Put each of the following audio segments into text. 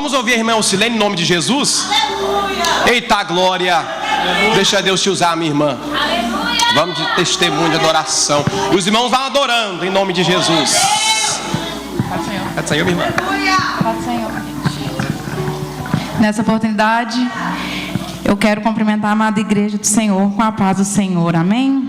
Vamos ouvir a irmã Ocilene em nome de Jesus? Aleluia! Eita glória! Aleluia. Deixa Deus te usar, minha irmã. Aleluia. Vamos de testemunho, de adoração. E os irmãos vão adorando em nome de Jesus. Pode sair, minha irmã. Pode sair. Nessa oportunidade, eu quero cumprimentar a amada igreja do Senhor com a paz do Senhor. Amém?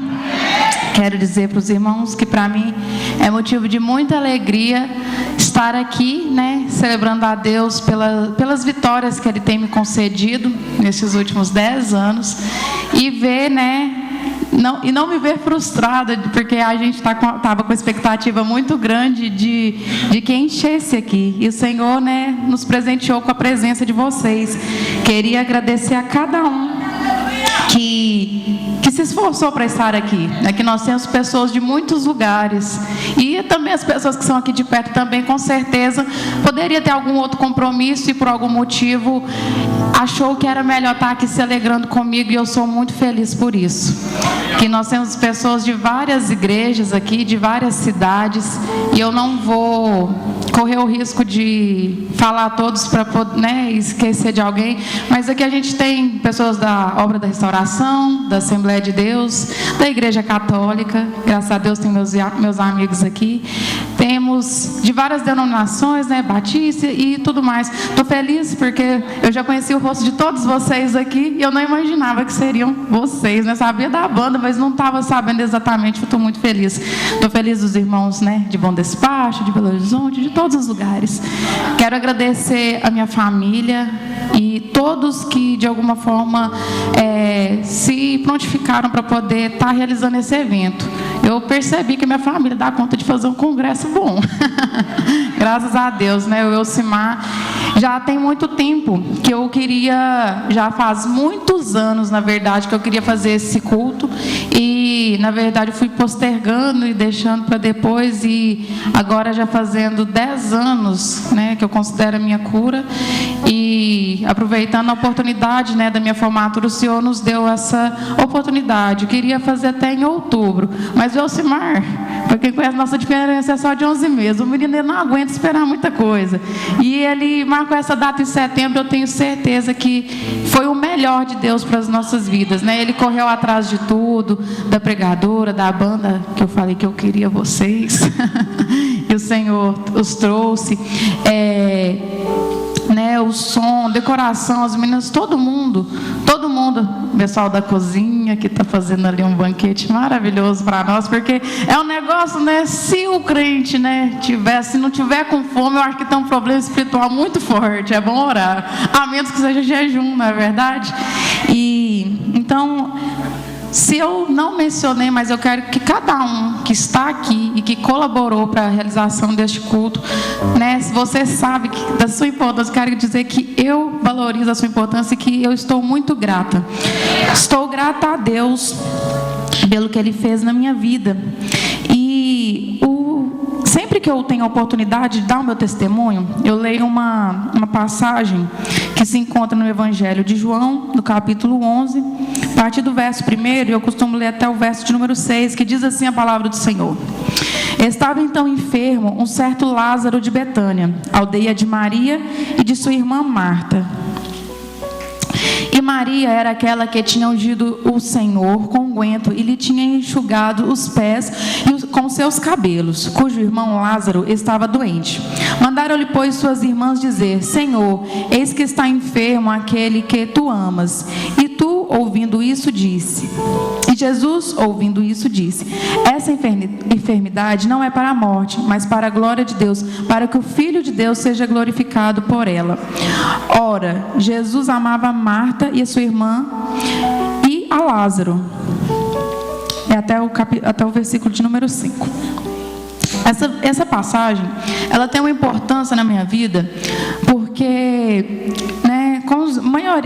Quero dizer para os irmãos que para mim é motivo de muita alegria estar aqui, né, celebrando a Deus pelas vitórias que Ele tem me concedido nesses últimos 10 anos e ver, né, não me ver frustrada, porque a gente estava com expectativa muito grande de que enchesse aqui. E o Senhor, né, nos presenteou com a presença de vocês. Queria agradecer a cada um que se esforçou para estar aqui, né? Que nós temos pessoas de muitos lugares e também as pessoas que são aqui de perto também, com certeza poderia ter algum outro compromisso e por algum motivo achou que era melhor estar aqui se alegrando comigo, e eu sou muito feliz por isso. Que nós temos pessoas de várias igrejas aqui, de várias cidades, e eu não vou correr o risco de falar a todos para, né, esquecer de alguém, mas aqui a gente tem pessoas da Obra da Restauração, da Assembleia de Deus, da Igreja Católica, graças a Deus tem meus amigos aqui, temos de várias denominações, né, Batista e tudo mais. Estou feliz porque eu já conheci o rosto de todos vocês aqui e eu não imaginava que seriam vocês, né? Sabia da banda, mas não estava sabendo exatamente. Eu estou muito feliz. Estou feliz dos irmãos, né, de Bom Despacho, de Belo Horizonte, de todos os lugares. Quero agradecer a minha família e todos que de alguma forma se prontificaram para poder estar realizando esse evento. Eu percebi que minha família dá conta de fazer um congresso bom. Graças a Deus, né? O Elcimar já tem muito tempo que eu queria, já faz muitos anos, na verdade, que eu queria fazer esse culto. E, na verdade, eu fui postergando e deixando para depois. E agora já fazendo 10 anos, né, que eu considero a minha cura. E aproveitando a oportunidade, né, da minha formatura, o Senhor nos deu essa oportunidade. Eu queria fazer até em outubro. Mas o Elcimar, para quem conhece, nossa diferença é só de 11 meses. O menino não aguenta esperar muita coisa. E ele marcou essa data em setembro. Eu tenho certeza que foi o melhor de Deus para as nossas vidas, né? Ele correu atrás de tudo, da pregadora, da banda, que eu falei que eu queria vocês. E o Senhor os trouxe. Né, o som, decoração, as meninas, todo mundo, o pessoal da cozinha que está fazendo ali um banquete maravilhoso para nós, porque é um negócio, né, se o crente, né, se não tiver com fome, eu acho que tem um problema espiritual muito forte, é bom orar, a menos que seja jejum, não é verdade? E então, se eu não mencionei, mas eu quero que cada um que está aqui e que colaborou para a realização deste culto, né, se você sabe da sua importância, eu quero dizer que eu valorizo a sua importância e que eu estou muito grata. Estou grata a Deus pelo que Ele fez na minha vida. E sempre que eu tenho a oportunidade de dar o meu testemunho, eu leio uma passagem que se encontra no Evangelho de João, no capítulo 11, a partir do verso 1, eu costumo ler até o verso de número 6, que diz assim a palavra do Senhor. Estava então enfermo um certo Lázaro de Betânia, aldeia de Maria e de sua irmã Marta. E Maria era aquela que tinha ungido o Senhor com unguento e lhe tinha enxugado os pés com seus cabelos, cujo irmão Lázaro estava doente. Mandaram-lhe, pois, suas irmãs dizer: Senhor, eis que está enfermo aquele que tu amas. E tu, ouvindo isso, disse... E Jesus, ouvindo isso, disse: essa enfermidade não é para a morte, mas para a glória de Deus, para que o Filho de Deus seja glorificado por ela. Ora, Jesus amava a Marta e a sua irmã e a Lázaro. Até o versículo de número 5. Essa passagem, ela tem uma importância na minha vida, porque, né,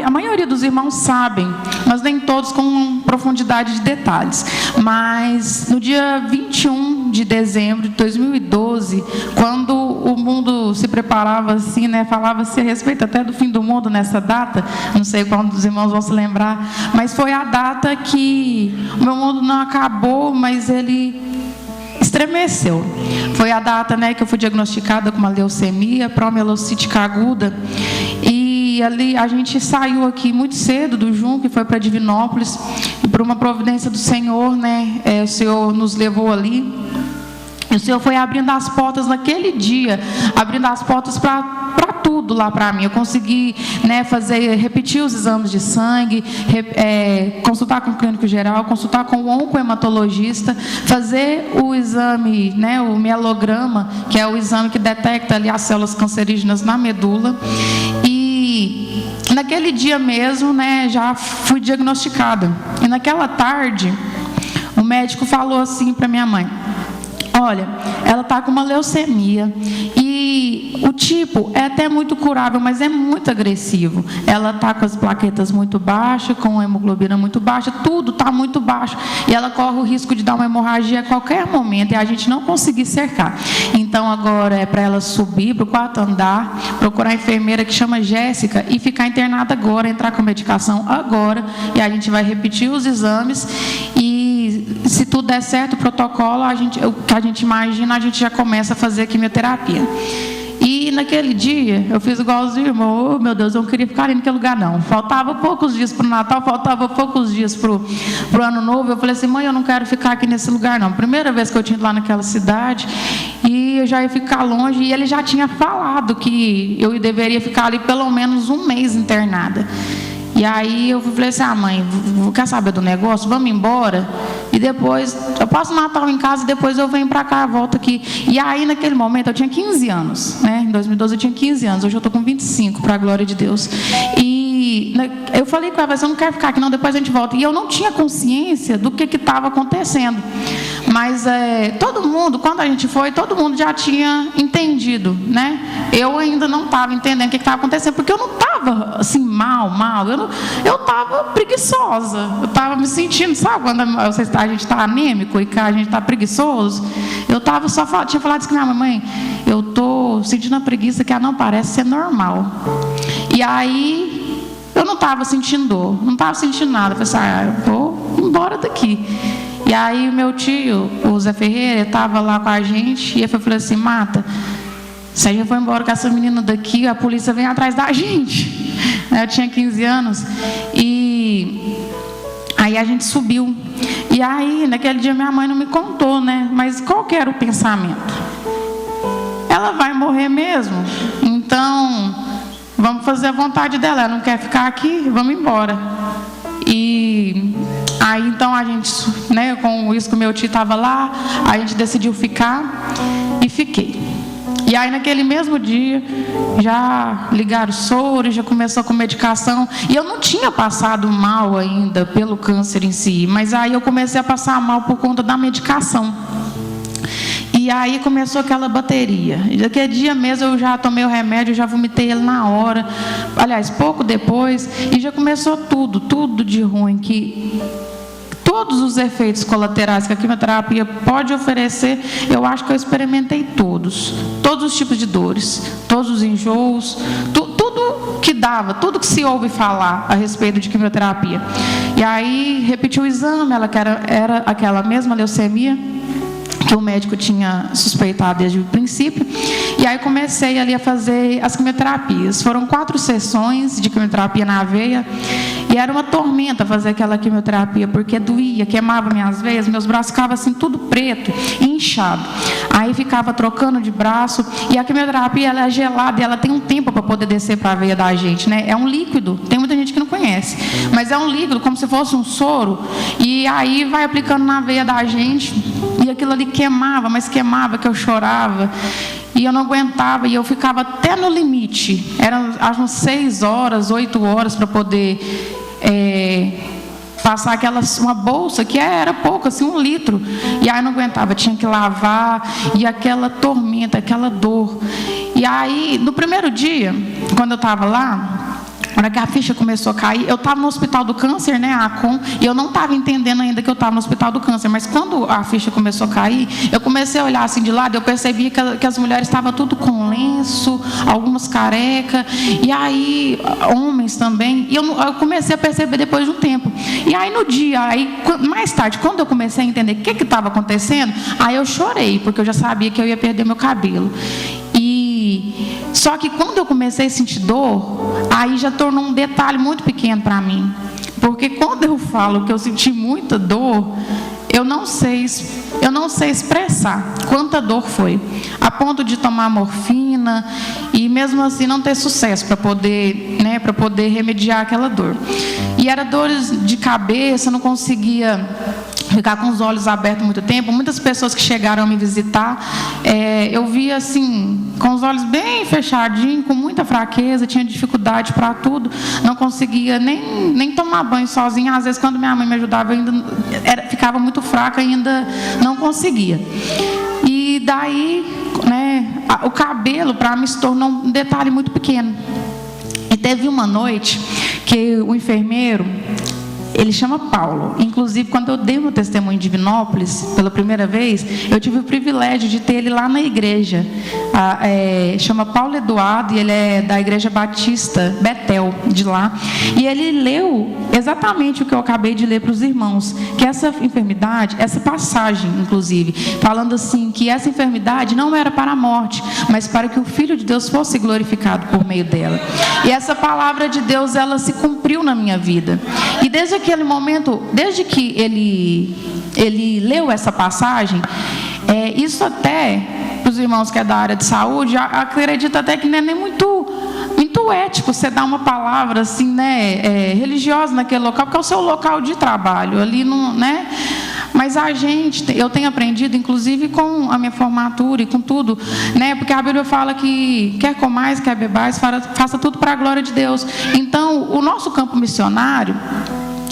a maioria dos irmãos sabem, mas nem todos com profundidade de detalhes. Mas no dia 21 de dezembro de 2012, quando o mundo se preparava assim, né, falava-se a respeito até do fim do mundo nessa data, não sei quando os irmãos vão se lembrar, mas foi a data que o meu mundo não acabou, mas ele estremeceu. Foi a data, né, que eu fui diagnosticada com uma leucemia, promielocítica aguda, E ali a gente saiu aqui muito cedo do Junco e foi para Divinópolis. E por uma providência do Senhor, né, o Senhor nos levou ali. E o Senhor foi abrindo as portas naquele dia, abrindo as portas para tudo lá para mim. Eu consegui, né, repetir os exames de sangue, consultar com o clínico geral, consultar com o oncohematologista, fazer o exame, né, o mielograma, que é o exame que detecta ali as células cancerígenas na medula. E naquele dia mesmo, né, já fui diagnosticada. E naquela tarde, o médico falou assim para minha mãe: olha, ela está com uma leucemia e o tipo é até muito curável, mas é muito agressivo. Ela está com as plaquetas muito baixas, com a hemoglobina muito baixa, tudo está muito baixo. E ela corre o risco de dar uma hemorragia a qualquer momento e a gente não conseguir cercar. Então agora é para ela subir para o 4º andar, procurar a enfermeira que chama Jéssica e ficar internada agora, entrar com medicação agora. E a gente vai repetir os exames e, se tudo der certo, o protocolo, o que a gente imagina, a gente já começa a fazer a quimioterapia. E naquele dia, eu fiz igualzinho, irmão. Oh, meu Deus, eu não queria ficar ali naquele lugar, não. Faltava poucos dias para o Natal, faltava poucos dias para o Ano Novo. Eu falei assim: mãe, eu não quero ficar aqui nesse lugar, não. Primeira vez que eu tinha ido lá naquela cidade, e eu já ia ficar longe. E ele já tinha falado que eu deveria ficar ali pelo menos um mês internada. E aí eu falei assim: mãe, quer saber do negócio? Vamos embora. E depois, eu passo o Natal em casa e depois eu venho para cá, volto aqui. E aí, naquele momento, eu tinha 15 anos. Né? Em 2012 eu tinha 15 anos. Hoje eu estou com 25, para a glória de Deus. E eu falei com ela: eu não quero ficar aqui não, depois a gente volta. E eu não tinha consciência do que estava acontecendo. Mas todo mundo, quando a gente foi, todo mundo já tinha entendido, né? Eu ainda não estava entendendo o que estava acontecendo, porque eu não estava assim, mal. Eu estava preguiçosa. Eu estava me sentindo, sabe, quando a gente está anêmico e que a gente está preguiçoso? Eu estava tinha falado isso com minha mãe: eu estou sentindo a preguiça que não parece ser normal. E aí, eu não estava sentindo dor, não estava sentindo nada. Eu falei assim: eu vou embora daqui. E aí o meu tio, o Zé Ferreira, estava lá com a gente, e ele falou assim: Mata, se a gente for embora com essa menina daqui, a polícia vem atrás da gente. Eu tinha 15 anos. E aí a gente subiu. E aí, naquele dia, minha mãe não me contou, né? Mas qual que era o pensamento? Ela vai morrer mesmo? Então, vamos fazer a vontade dela. Ela não quer ficar aqui? Vamos embora. E aí, então, a gente, né, com isso que o meu tio estava lá, a gente decidiu ficar e fiquei. E aí, naquele mesmo dia, já ligaram o soro, já começou com medicação. E eu não tinha passado mal ainda pelo câncer em si, mas aí eu comecei a passar mal por conta da medicação. E aí começou aquela bateria. E daquele dia mesmo eu já tomei o remédio, já vomitei ele na hora. Aliás, pouco depois, e já começou tudo de ruim, que todos os efeitos colaterais que a quimioterapia pode oferecer, eu acho que eu experimentei todos os tipos de dores, todos os enjoos, tudo que dava, tudo que se ouve falar a respeito de quimioterapia. E aí repetiu o exame, ela era aquela mesma leucemia que o médico tinha suspeitado desde o princípio. E aí comecei ali a fazer as quimioterapias. Foram 4 sessões de quimioterapia na veia. E era uma tormenta fazer aquela quimioterapia, porque doía, queimava minhas veias, meus braços ficavam assim, tudo preto e inchado. Aí ficava trocando de braço. E a quimioterapia, ela é gelada e ela tem um tempo para poder descer para a veia da gente, né? É um líquido, tem muita gente que não conhece. Mas é um líquido, como se fosse um soro. E aí vai aplicando na veia da gente. E aquilo ali queimava, mas queimava que eu chorava. E eu não aguentava, e eu ficava até no limite. Eram umas 6 horas, 8 horas para poder passar uma bolsa, que era pouco, assim, 1 litro. E aí eu não aguentava, tinha que lavar, e aquela tormenta, aquela dor. E aí, no primeiro dia, quando eu estava lá, na hora que a ficha começou a cair, eu estava no Hospital do Câncer, né, a ACOM, e eu não estava entendendo ainda que eu estava no Hospital do Câncer, mas quando a ficha começou a cair, eu comecei a olhar assim de lado, eu percebi que as mulheres estavam tudo com lenço, algumas carecas, e aí, homens também, e eu comecei a perceber depois de um tempo. E aí no dia, mais tarde, quando eu comecei a entender o que estava acontecendo, aí eu chorei, porque eu já sabia que eu ia perder meu cabelo. Só que quando eu comecei a sentir dor, aí já tornou um detalhe muito pequeno para mim. Porque quando eu falo que eu senti muita dor, eu não sei expressar quanta dor foi, a ponto de tomar morfina e mesmo assim não ter sucesso para poder remediar aquela dor. E era dores de cabeça, não conseguia ficar com os olhos abertos muito tempo. Muitas pessoas que chegaram a me visitar, eu via assim, com os olhos bem fechadinhos, com muita fraqueza, tinha dificuldade para tudo, não conseguia nem tomar banho sozinha. Às vezes, quando minha mãe me ajudava, ficava muito fraca, ainda não conseguia. E daí, o cabelo para mim se tornou um detalhe muito pequeno. E teve uma noite que o enfermeiro, ele chama Paulo. Inclusive, quando eu dei meu testemunho em Divinópolis, pela primeira vez, eu tive o privilégio de ter ele lá na igreja. Chama Paulo Eduardo, e ele é da Igreja Batista Betel, de lá. E ele leu exatamente o que eu acabei de ler para os irmãos, que essa enfermidade, essa passagem, inclusive, falando assim, que essa enfermidade não era para a morte, mas para que o Filho de Deus fosse glorificado por meio dela. E essa palavra de Deus, ela se cumpriu na minha vida. E desde aquele momento, desde que ele leu essa passagem, isso até, para os irmãos que é da área de saúde, acredito até que não é nem muito ético você dar uma palavra assim, religiosa naquele local, porque é o seu local de trabalho, ali não, Mas eu tenho aprendido, inclusive com a minha formatura e com tudo, porque a Bíblia fala que quer comais, quer bebais, faça tudo para a glória de Deus. Então, o nosso campo missionário,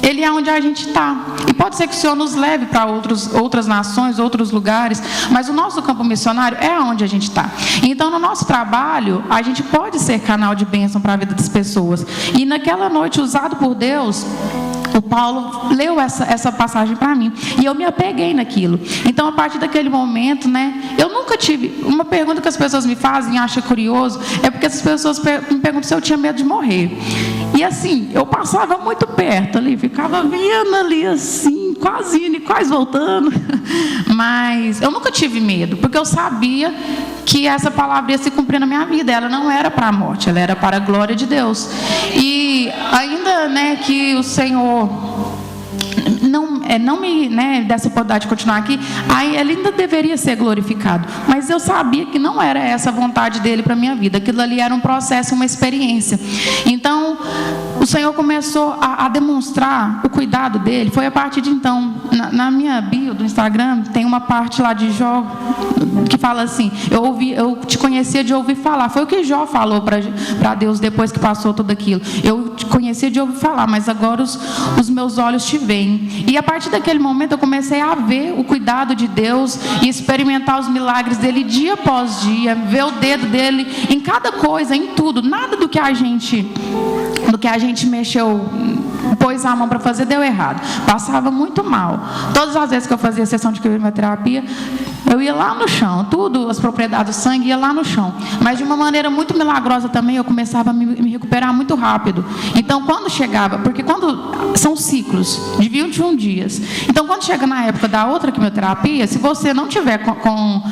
ele é onde a gente está. E pode ser que o Senhor nos leve para outras nações, outros lugares, mas o nosso campo missionário é onde a gente está. Então, no nosso trabalho, a gente pode ser canal de bênção para a vida das pessoas. E naquela noite, usado por Deus, o Paulo leu essa passagem para mim. E eu me apeguei naquilo. Então, a partir daquele momento, eu nunca tive... Uma pergunta que as pessoas me fazem e acham curioso, é porque as pessoas me perguntam se eu tinha medo de morrer. E assim, eu passava muito perto ali, ficava vendo ali assim, quase indo e quase voltando. Mas eu nunca tive medo, porque eu sabia que essa palavra ia se cumprir na minha vida. Ela não era para a morte, ela era para a glória de Deus. E ainda, que o Senhor não me desse a oportunidade de continuar aqui, aí ele ainda deveria ser glorificado. Mas eu sabia que não era essa a vontade dele para a minha vida. Aquilo ali era um processo, uma experiência. Então, o Senhor começou a demonstrar o cuidado dele. Foi a partir de então, na minha bio do Instagram, tem uma parte lá de Jó, que fala assim, eu te conhecia de ouvir falar. Foi o que Jó falou para Deus depois que passou tudo aquilo. Eu te conhecia de ouvir falar, mas agora os meus olhos te veem. E a partir daquele momento eu comecei a ver o cuidado de Deus e experimentar os milagres dele dia após dia, ver o dedo dele em cada coisa, em tudo. Nada do que a gente mexeu, pôs a mão para fazer, deu errado. Passava muito mal. Todas as vezes que eu fazia sessão de quimioterapia, eu ia lá no chão, as propriedades do sangue ia lá no chão. Mas de uma maneira muito milagrosa também, eu começava a me recuperar muito rápido. Então, quando chegava, porque são ciclos de 21 dias. Então, quando chega na época da outra quimioterapia, se você não tiver com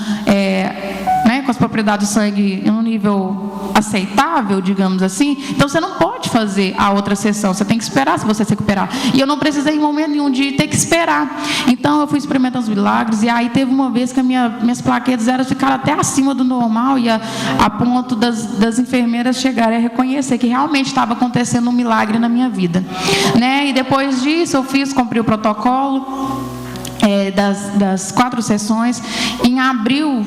as propriedades do sangue em um nível aceitável, digamos assim, então você não pode fazer a outra sessão, você tem que esperar se você se recuperar. E eu não precisei em momento nenhum de ter que esperar. Então eu fui experimentando os milagres, e aí teve uma vez que minhas plaquetas ficaram até acima do normal, e a ponto das enfermeiras chegarem a reconhecer que realmente estava acontecendo um milagre na minha vida. E depois disso eu cumpri o protocolo das 4 sessões. Em abril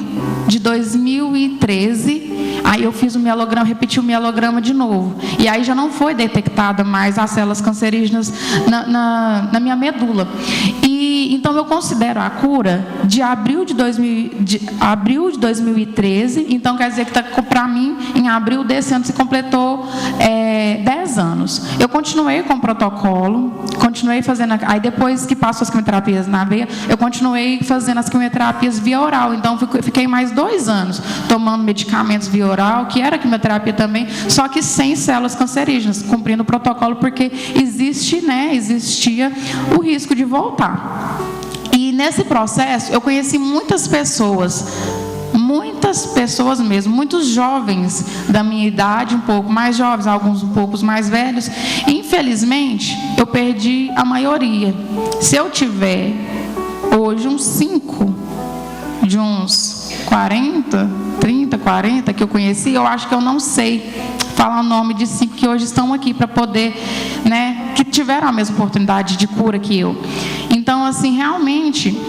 de 2013, aí eu fiz o mielograma, repeti o mielograma de novo, e aí já não foi detectada mais as células cancerígenas na minha medula. E então eu considero a cura de abril de 2013. Então quer dizer que para mim, em abril desse ano se completou 10 anos. Eu continuei com o protocolo, continuei fazendo. Aí depois que passou as quimioterapias na veia, eu continuei fazendo as quimioterapias via oral. Então fiquei mais 2 anos tomando medicamentos via oral, que era quimioterapia também, só que sem células cancerígenas, cumprindo o protocolo, porque existia o risco de voltar. E nesse processo eu conheci muitas pessoas muitas pessoas mesmo, muitos jovens da minha idade, um pouco mais jovens, alguns um pouco mais velhos. Infelizmente, eu perdi a maioria. Se eu tiver hoje uns 5, de uns 30, 40 que eu conheci, eu acho que eu não sei falar o nome de 5 que hoje estão aqui para poder, né, que tiveram a mesma oportunidade de cura que eu. Então, assim, realmente,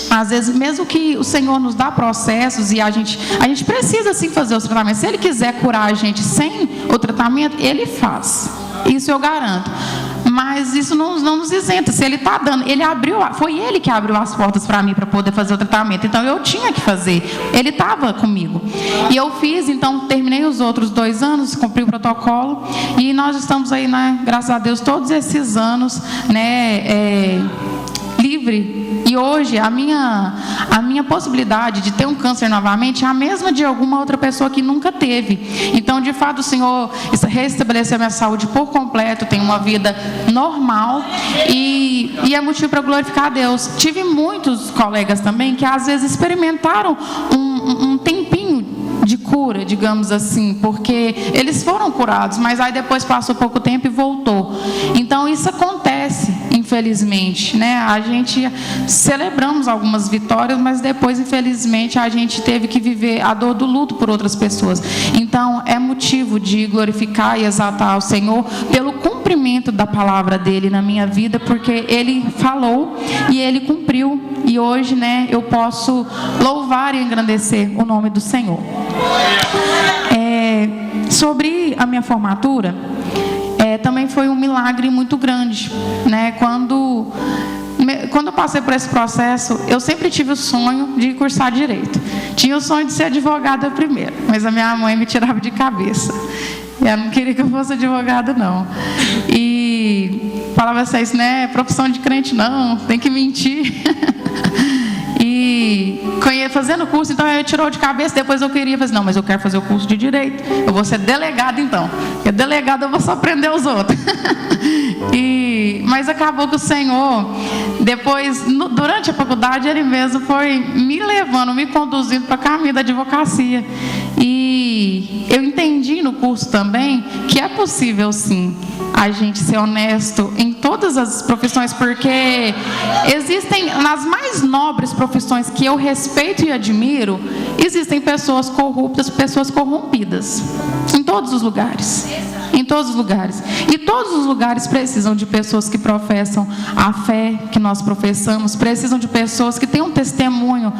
às vezes, mesmo que o Senhor nos dá processos e a gente precisa sim fazer os tratamentos. Se Ele quiser curar a gente sem o tratamento, Ele faz. Isso eu garanto. Mas isso não nos isenta. Se Ele está dando, foi Ele que abriu as portas para mim para poder fazer o tratamento. Então eu tinha que fazer. Ele estava comigo. E eu fiz, então terminei os outros 2 anos, cumpri o protocolo. E nós estamos aí, né, graças a Deus, todos esses anos, né, livre. E hoje a minha possibilidade de ter um câncer novamente é a mesma de alguma outra pessoa que nunca teve. Então, de fato, o Senhor restabeleceu a minha saúde por completo, tenho uma vida normal e é motivo para glorificar a Deus. Tive muitos colegas também que às vezes experimentaram um tempinho de cura, digamos assim, porque eles foram curados, mas aí depois passou pouco tempo e voltou. Então isso acontece, infelizmente, né? A gente celebramos algumas vitórias, mas depois, infelizmente, a gente teve que viver a dor do luto por outras pessoas. Então é motivo de glorificar e exaltar o Senhor pelo cumprimento da palavra dele na minha vida, porque ele falou e ele cumpriu, e hoje, né, eu posso louvar e engrandecer o nome do Senhor. Sobre a minha formatura, também foi um milagre muito grande, né? Quando eu passei por esse processo, eu sempre tive o sonho de cursar direito. Tinha o sonho de ser advogada primeiro, mas a minha mãe me tirava de cabeça. Ela não queria que eu fosse advogada, não. E falava assim, isso não é profissão de crente, não, tem que mentir. E fazendo o curso, então eu tirou de cabeça. Depois eu queria fazer, não, mas eu quero fazer o curso de direito, eu vou ser delegada então, porque delegada eu vou só prender os outros. Mas acabou que o Senhor, depois, durante a faculdade, Ele mesmo foi me levando, me conduzindo para o caminho da advocacia. E eu entendi no curso também que é possível sim a gente ser honesto em todas as profissões, porque existem, nas mais nobres profissões que eu respeito e admiro, existem pessoas corruptas, pessoas corrompidas, em todos os lugares. Em todos os lugares. E todos os lugares precisam de pessoas que professam a fé que nós professamos, precisam de pessoas que têm um testemunho.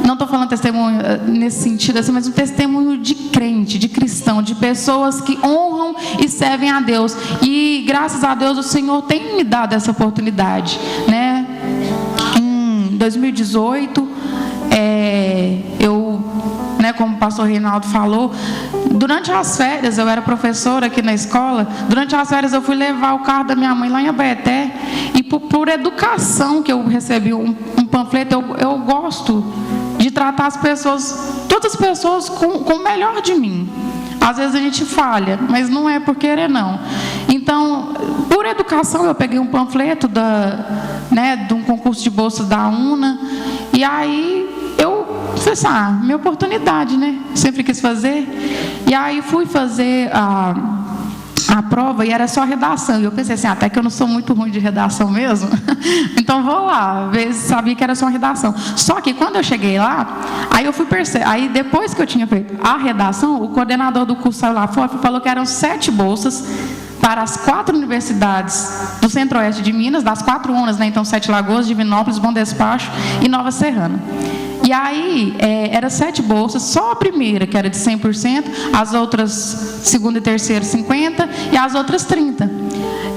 Não estou falando testemunho nesse sentido assim, mas um testemunho de crente, de cristão, de pessoas que honram e servem a Deus. E graças a Deus o Senhor tem me dado essa oportunidade, né? Em 2018, eu, né, como o pastor Reinaldo falou, durante as férias, eu era professora aqui na escola, durante as férias eu fui levar o carro da minha mãe lá em Abaeté, e por educação que eu recebi um panfleto, eu gosto de tratar as pessoas, todas as pessoas com o melhor de mim. Às vezes a gente falha, mas não é por querer não. Então, por educação, eu peguei um panfleto de um concurso de bolsa da UNA, e aí eu falei assim, minha oportunidade, né? Sempre quis fazer. E aí fui fazer a prova e era só redação. E eu pensei assim, até que eu não sou muito ruim de redação mesmo, então vou lá, sabia que era só redação. Só que quando eu cheguei lá, aí eu fui perceber, aí depois que eu tinha feito a redação, o coordenador do curso saiu lá fora e falou que eram 7 bolsas para as 4 universidades do Centro-Oeste de Minas, das 4 UNAs, né? Então 7 Lagoas, Divinópolis, Bom Despacho e Nova Serrana. E aí, era 7 bolsas, só a primeira, que era de 100%, as outras, segunda e terceira, 50%, e as outras 30%.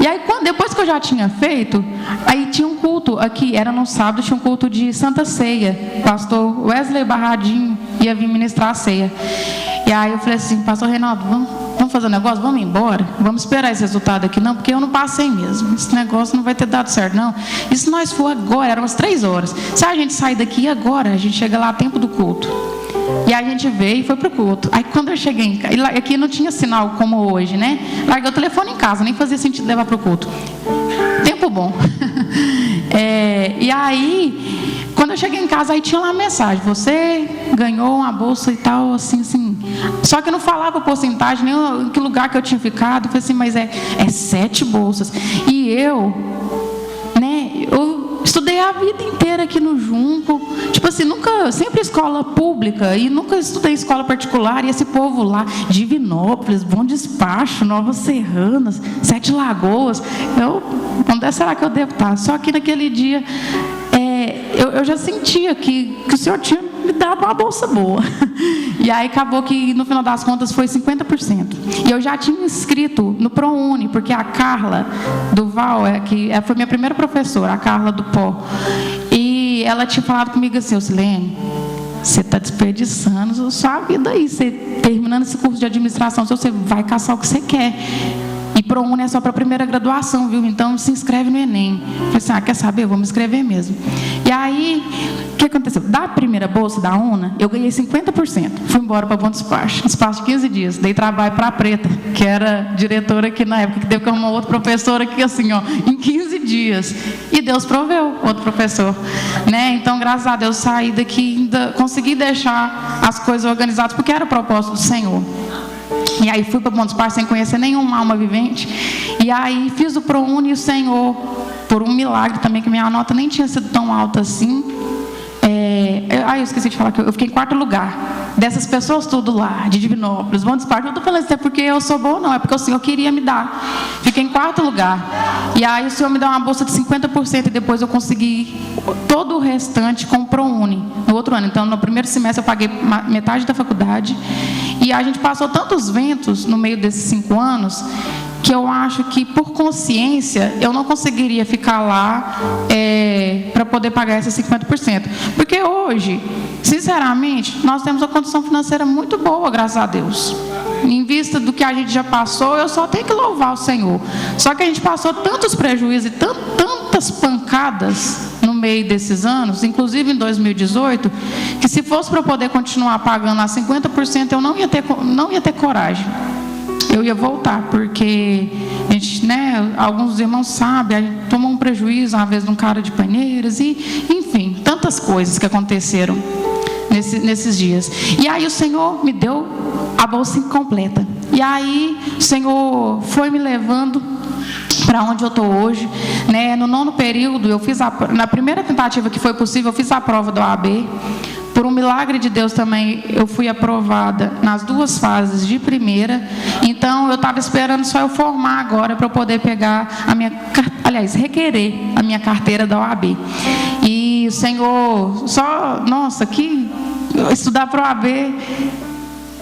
E aí, depois que eu já tinha feito, aí tinha um culto aqui, era no sábado, tinha um culto de Santa Ceia. O pastor Wesley Barradinho ia vir ministrar a ceia. E aí eu falei assim, pastor Reinaldo, vamos fazer um negócio? Vamos embora? Vamos esperar esse resultado aqui? Não, porque eu não passei mesmo. Esse negócio não vai ter dado certo, não. E se nós for agora, eram umas 3 horas. Se a gente sair daqui agora, a gente chega lá a tempo do culto. E a gente veio e foi pro culto. Aí quando eu cheguei em casa, aqui não tinha sinal como hoje, né? Larguei o telefone em casa, nem fazia sentido levar pro culto. Tempo bom. E aí, Quando eu cheguei em casa, aí tinha lá a mensagem: você ganhou uma bolsa e tal, assim. Só que eu não falava porcentagem, nem em que lugar que eu tinha ficado. Eu falei assim, mas é 7 bolsas. E eu estudei a vida inteira aqui no Junco. Tipo assim, sempre escola pública e nunca estudei escola particular. E esse povo lá, Divinópolis, Bom Despacho, Nova Serranas, 7 Lagoas. Onde será que eu devo estar? Só que naquele dia, eu já sentia que o Senhor tinha me dado uma bolsa boa. E aí acabou que no final das contas foi 50%. E eu já tinha inscrito no ProUni, porque a Carla Duval, que foi minha primeira professora, a Carla do Pó. E ela tinha falado comigo assim: Silene, você está desperdiçando sua vida aí. Você terminando esse curso de administração, você vai caçar o que você quer. E ProUni é só para a primeira graduação, viu? Então se inscreve no Enem. Eu falei assim: quer saber? Eu vou me inscrever mesmo. E aí, o que aconteceu? Da primeira bolsa da UNA, eu ganhei 50%. Fui embora para Bom Despacho, no espaço de 15 dias. Dei trabalho para a Preta, que era diretora aqui na época, que teve uma outra professora aqui, assim, em 15 dias. E Deus proveu outro professor. Né? Então, graças a Deus, saí daqui, ainda consegui deixar as coisas organizadas, porque era o propósito do Senhor. E aí fui para Bom Despacho sem conhecer nenhuma alma vivente. E aí fiz o ProUni e o Senhor, por um milagre também, que minha nota nem tinha sido tão alta assim. Eu esqueci de falar que eu fiquei em 4º lugar. Dessas pessoas tudo lá, de Divinópolis, Bom Despacho. Eu não estou falando isso é porque eu sou boa, não. É porque o Senhor queria me dar. Fiquei em 4º lugar. E aí o Senhor me deu uma bolsa de 50%. E depois eu consegui todo o restante com o ProUni, no outro ano. Então, no primeiro semestre eu paguei metade da faculdade. E a gente passou tantos ventos no meio desses 5 anos, que eu acho que, por consciência, eu não conseguiria ficar lá para poder pagar esses 50%. Porque hoje, sinceramente, nós temos uma condição financeira muito boa, graças a Deus. Em vista do que a gente já passou, eu só tenho que louvar o Senhor. Só que a gente passou tantos prejuízos e tantas pancadas no meio desses anos, inclusive em 2018, que se fosse para eu poder continuar pagando a 50%, eu não ia ter coragem. Eu ia voltar, porque a gente, alguns irmãos sabem, a gente tomou um prejuízo uma vez de um cara de Panheiras, e enfim, tantas coisas que aconteceram nesses dias. E aí o Senhor me deu a bolsa incompleta. E aí o Senhor foi me levando para onde eu estou hoje. No 9º período, na primeira tentativa que foi possível, eu fiz a prova do OAB. Por um milagre de Deus também, eu fui aprovada nas 2 fases de primeira. Então, eu estava esperando só eu formar agora para eu poder pegar requerer a minha carteira da OAB. E o Senhor, estudar para a OAB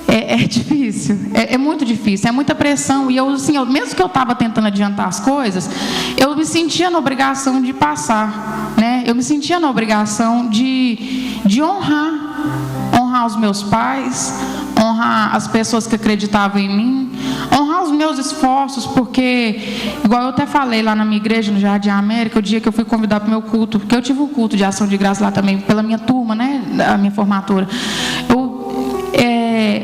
é difícil, é muito difícil, é muita pressão. E mesmo que eu estava tentando adiantar as coisas, eu me sentia na obrigação de passar, eu me sentia na obrigação de honrar os meus pais, honrar as pessoas que acreditavam em mim, honrar os meus esforços, porque, igual eu até falei lá na minha igreja, no Jardim América, o dia que eu fui convidar para o meu culto, porque eu tive um culto de ação de graça lá também, pela minha turma, a minha formatura.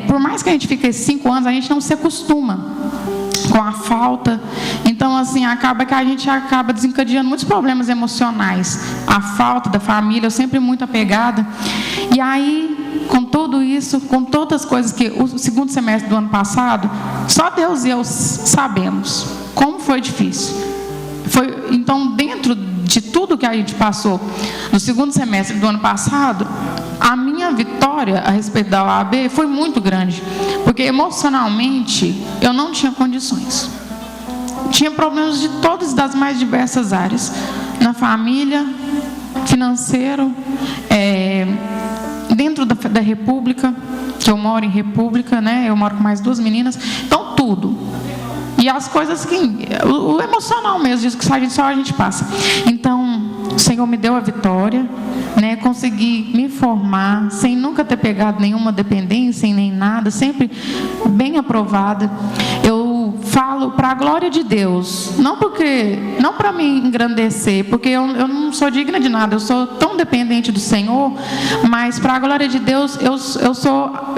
Por mais que a gente fique 5 anos, a gente não se acostuma com a falta. Então, acaba que a gente acaba desencadeando muitos problemas emocionais. A falta da família, eu sempre muito apegada. E aí, com tudo isso, com todas as coisas que o 2º semestre do ano passado, só Deus e eu sabemos como foi difícil. Então, dentro de tudo que a gente passou no 2º semestre do ano passado, a minha vitória a respeito da OAB foi muito grande, porque emocionalmente eu não tinha condições. Tinha problemas de todas das mais diversas áreas, na família, financeiro, dentro da República, que eu moro em República, eu moro com mais 2 meninas, então tudo. E as coisas que, o emocional mesmo, disso que a gente passa. Então, o Senhor me deu a vitória, consegui me formar, sem nunca ter pegado nenhuma dependência, nem nada, sempre bem aprovada. Eu falo para a glória de Deus, não para me engrandecer, porque eu não sou digna de nada, eu sou tão dependente do Senhor, mas para a glória de Deus,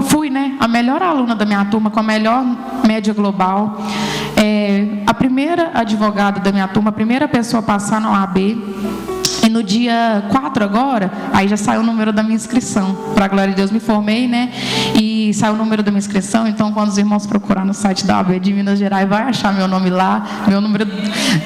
fui a melhor aluna da minha turma, com a melhor média global. A primeira advogada da minha turma, a primeira pessoa a passar na OAB. E no dia 4 agora, aí já saiu o número da minha inscrição. Para a glória de Deus, me formei, né? E saiu o número da minha inscrição. Então, quando os irmãos procurar no site da UAB de Minas Gerais, vai achar meu nome lá. Meu número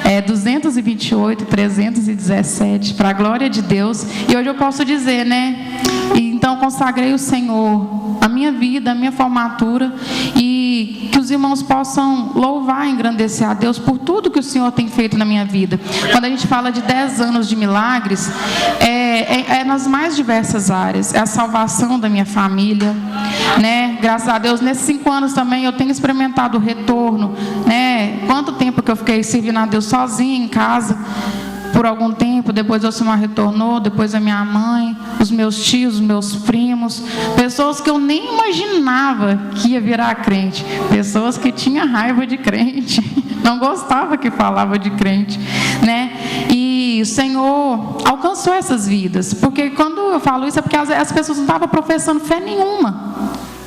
é 228-317, para a glória de Deus. E hoje eu posso dizer, né? Então, consagrei o Senhor, a minha vida, a minha formatura, e que os irmãos possam louvar e engrandecer a Deus por tudo que o Senhor tem feito na minha vida. Quando a gente fala de 10 anos de milagres, é nas mais diversas áreas. É a salvação da minha família, né? Graças a Deus, nesses 5 anos também eu tenho experimentado o retorno, né? Quanto tempo que eu fiquei servindo a Deus sozinha em casa, por algum tempo, depois o Silmar retornou, depois a minha mãe, os meus tios, os meus primos, pessoas que eu nem imaginava que ia virar crente, pessoas que tinham raiva de crente, não gostava que falava de crente, né? E o Senhor alcançou essas vidas, porque quando eu falo isso é porque as pessoas não estavam professando fé nenhuma,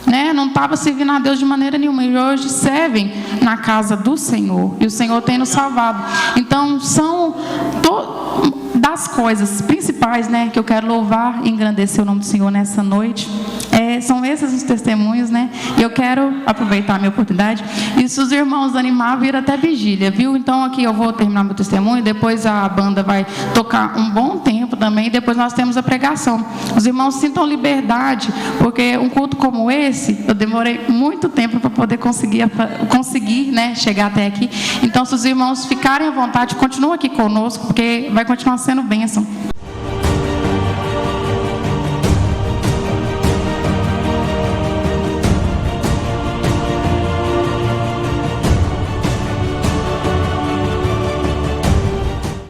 né? Não estava servindo a Deus de maneira nenhuma, e hoje servem na casa do Senhor, e o Senhor tem nos salvado. Então são das coisas principais, né, que eu quero louvar e engrandecer o nome do Senhor nessa noite. São esses os testemunhos, né? E eu quero aproveitar a minha oportunidade. E se os irmãos animar, vir até vigília, viu? Então aqui eu vou terminar meu testemunho, depois a banda vai tocar um bom tempo também, e depois nós temos a pregação. Os irmãos sintam liberdade, porque um culto como esse, eu demorei muito tempo para poder conseguir, né, chegar até aqui. Então, se os irmãos ficarem à vontade, continuem aqui conosco, porque vai continuar sendo bênção.